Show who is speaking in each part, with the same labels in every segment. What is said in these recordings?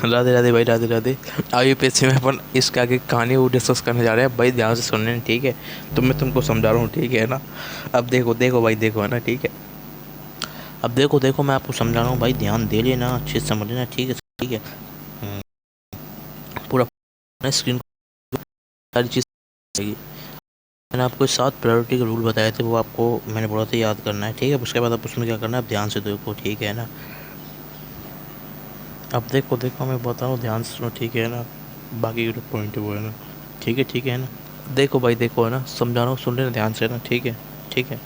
Speaker 1: राधे राधे भाई, राधे राधे। आइए पेशे में अपन इसके आगे कहानी वो डिस्कस करने जा रहे हैं भाई, ध्यान से सुनने, ठीक है। तो मैं तुमको समझा रहा हूँ, ठीक है ना। अब देखो देखो भाई, देखो है ना, ठीक है। अब देखो देखो, मैं आपको समझा रहा हूँ भाई, ध्यान दे लेना, अच्छे से समझ लेना, ठीक है, ठीक है। पूरा स्क्रीन सारी चीज़ आएगी। मैंने आपको 7 प्रायोरिटी के रूल बताए थे, वो आपको मैंने बोला था याद करना है, ठीक है। उसके बाद आप उसमें क्या करना है, आप ध्यान से देखो, ठीक है ना। अब देखो देखो, मैं बताऊँ, ध्यान से सुनो, ठीक है ना। बाकी के जो पॉइंट है वो है ना, ठीक है ना। देखो भाई, देखो है ना, समझा रहा हूँ, सुन लेना ध्यान से ना, ठीक है, ठीक है।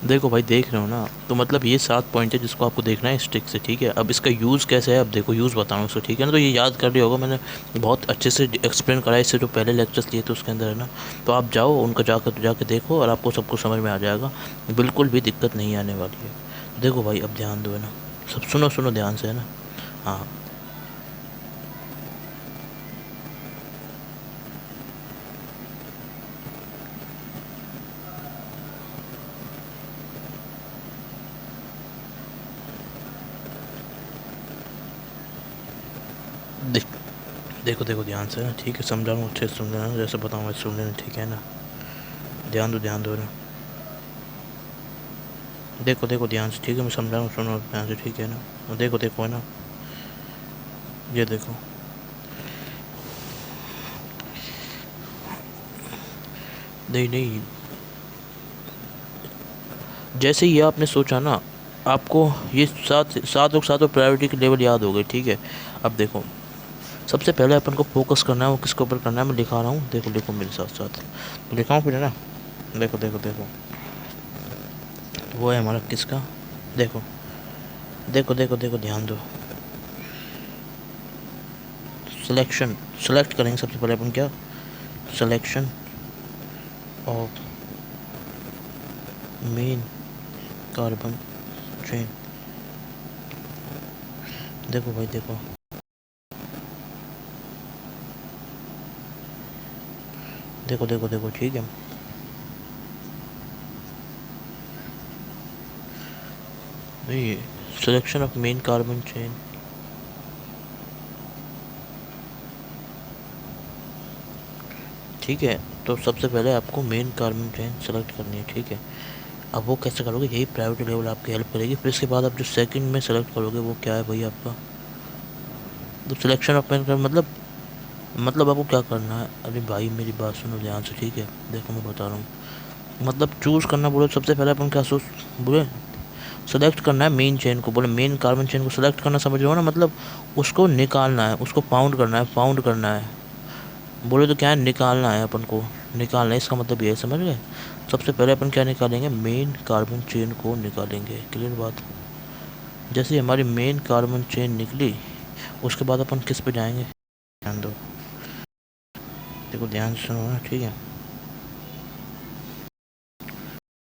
Speaker 1: देखो भाई, देख रहे हो ना, तो मतलब ये 7 पॉइंट है जिसको आपको देखना है स्टिक से, ठीक है। अब इसका यूज़ कैसे है, अब देखो यूज़ बताऊँ उसको, ठीक है ना। तो ये याद कर लिया होगा, मैंने बहुत अच्छे से एक्सप्लेन करा है इससे जो पहले लेक्चर्स लिए थे उसके अंदर, है ना। तो आप जाओ उनका जाकर जाके देखो और आपको सब कुछ समझ में आ जाएगा, बिल्कुल भी दिक्कत नहीं आने वाली है। देखो भाई, अब ध्यान दो, है ना, सब सुनो सुनो ध्यान से, है ना। हाँ, देख देखो देखो ध्यान से ना, ठीक है, समझा रहा हूँ, अच्छे से समझाना, जैसे बताऊँ वैसे सुन लेना, ठीक है ना। ध्यान दो ना। देखो देखो ध्यान से, ठीक है, मैं समझा रहा हूँ, सुनो ध्यान से, ठीक है ना। देखो देखो, है ना, ये देखो। नहीं नहीं, जैसे ही आपने सोचा ना, आपको ये सातों प्रायोरिटी के लेवल याद हो गए, ठीक है। अब देखो, सबसे पहले अपन को फोकस करना है, वो किसके ऊपर करना है, मैं लिखा रहा हूँ, देखो देखो मेरे साथ साथ, तो लिखा हूँ फिर, है ना। देखो देखो देखो, वो है हमारा किसका, देखो देखो देखो देखो, ध्यान दो। सिलेक्शन, सेलेक्ट करेंगे सबसे पहले अपन, क्या, selection of main carbon chain. देखो भाई देखो, देखो देखो देखो, ठीक है। नहीं, selection of main carbon chain, ठीक है। तो सबसे पहले आपको मेन कार्बन चेन सेलेक्ट करनी है, ठीक है। अब वो कैसे करोगे, यही प्रायोरिटी लेवल आपकी हेल्प करेगी। फिर इसके बाद आप जो सेकंड में सेलेक्ट करोगे वो क्या है भाई आपका, तो सिलेक्शन ऑफ मेन कार्बन, मतलब आपको क्या करना है, अरे भाई मेरी बात सुनो ध्यान से, ठीक है। देखो मैं बता रहा हूँ, मतलब चूज़ करना बोले, सबसे पहले अपन क्या सोच बोले, सेलेक्ट करना है मेन चेन को, बोले मेन कार्बन चेन को सेलेक्ट करना, समझ रहे हो ना, मतलब उसको निकालना है, उसको पाउंड करना है। बोले तो क्या है, निकालना है अपन को, निकालना है, इसका मतलब ये है, समझ गए। सबसे पहले अपन क्या निकालेंगे, मेन कार्बन चेन को निकालेंगे, क्लियर बात। जैसे ही हमारी मेन कार्बन चेन निकली, उसके बाद अपन किस पे जाएंगे, ध्यान दो, देखो ध्यान से सुनो ना, ठीक है।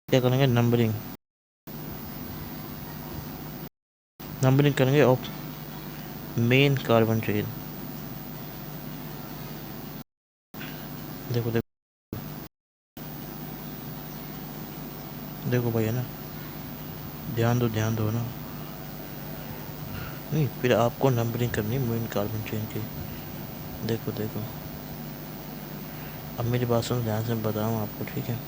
Speaker 1: क्या करेंगे, नंबरिंग, नंबरिंग करेंगे ऑफ मेन कार्बन चेन। देखो देखो देखो भाई, है ना, ध्यान दो ना। नहीं, फिर आपको नंबरिंग करनी है मेन कार्बन चेन की। देखो देखो, अब मेरी बात सुनो ध्यान से, मैं बता रहा हूँ आपको, ठीक है।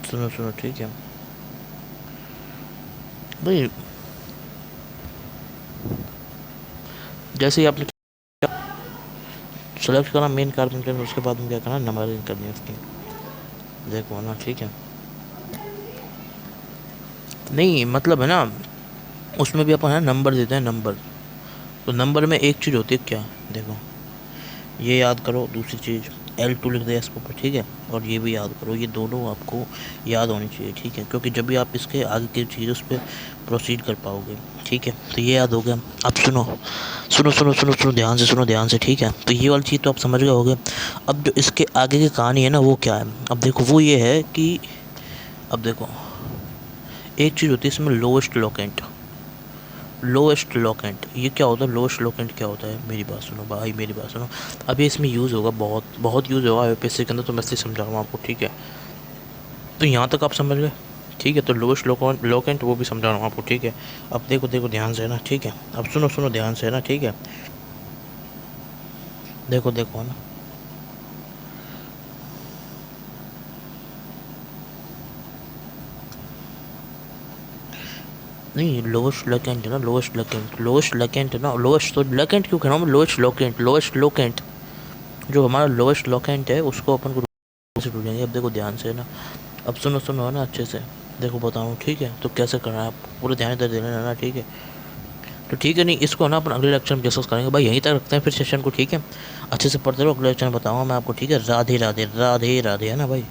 Speaker 1: सुनो सुनो, ठीक है भाई। जैसे ही आपने सेलेक्ट करा मेन कार्बन चेन, उसके बाद में क्या करना, नंबरिंग करनी है उसकी। देखो ना, ठीक है। नहीं मतलब है ना, उसमें भी अपन है नंबर देते हैं, नंबर। तो नंबर में एक चीज़ होती है क्या, देखो, ये याद करो, दूसरी चीज़ L2 लिख दे इसके ऊपर, ठीक है। और ये भी याद करो, ये दोनों आपको याद होनी चाहिए, ठीक है, क्योंकि जब भी आप इसके आगे की चीज़ उस पर प्रोसीड कर पाओगे, ठीक है। तो ये याद हो गया। अब सुनो सुनो सुनो सुनो सुनो, ध्यान से सुनो, ध्यान से, ठीक है। तो ये वाली चीज़ तो आप समझ गए होगे। अब जो इसके आगे की कहानी है ना, वो क्या है, अब देखो, वो ये है कि, अब देखो, एक चीज़ होती है इसमें, लोएस्ट लोकेंट। लोएस्ट लोकेंट ये क्या होता है, लोएस्ट लोकेंट क्या होता है, मेरी बात सुनो भाई, मेरी बात सुनो। अब ये इसमें यूज़ होगा, बहुत बहुत यूज़ होगा यूपीएससी के अंदर, तो मैं इसलिए समझा रहा हूँ आपको, ठीक है। तो यहाँ तक आप समझ गए, ठीक है। तो लोएस्ट लोकेंट वो भी समझा रहा हूँ आपको, ठीक है। अब देखो ध्यान से है ना, ठीक है। अब सुनो ध्यान से है ना, ठीक है। देखो है ना, नहीं लोएस्ट लेकेंट है ना, लोएस्ट लेकेंट है ना, लोएस्ट तो लेकेंट क्यों कह रहा हूँ मैं, लोएस्ट लोकेंट जो हमारा लोएस्ट लोकेंट है उसको अपन को से ढूंढेंगे। अब देखो ध्यान से है ना, अब सुनो है ना अच्छे से, देखो बताऊँ, ठीक है। तो कैसे करना है आप पूरे ध्यान इधर देना है ना, ठीक है। तो ठीक है, नहीं इसको ना अपन अगले लेक्चर में डिस्कस करेंगे भाई, यहीं तक रखते हैं फिर सेशन को, ठीक है। अच्छे से पढ़ते रहो, अगले लेक्चर में बताऊँगा मैं आपको, ठीक है। राधे राधे राधे राधे, है ना भाई।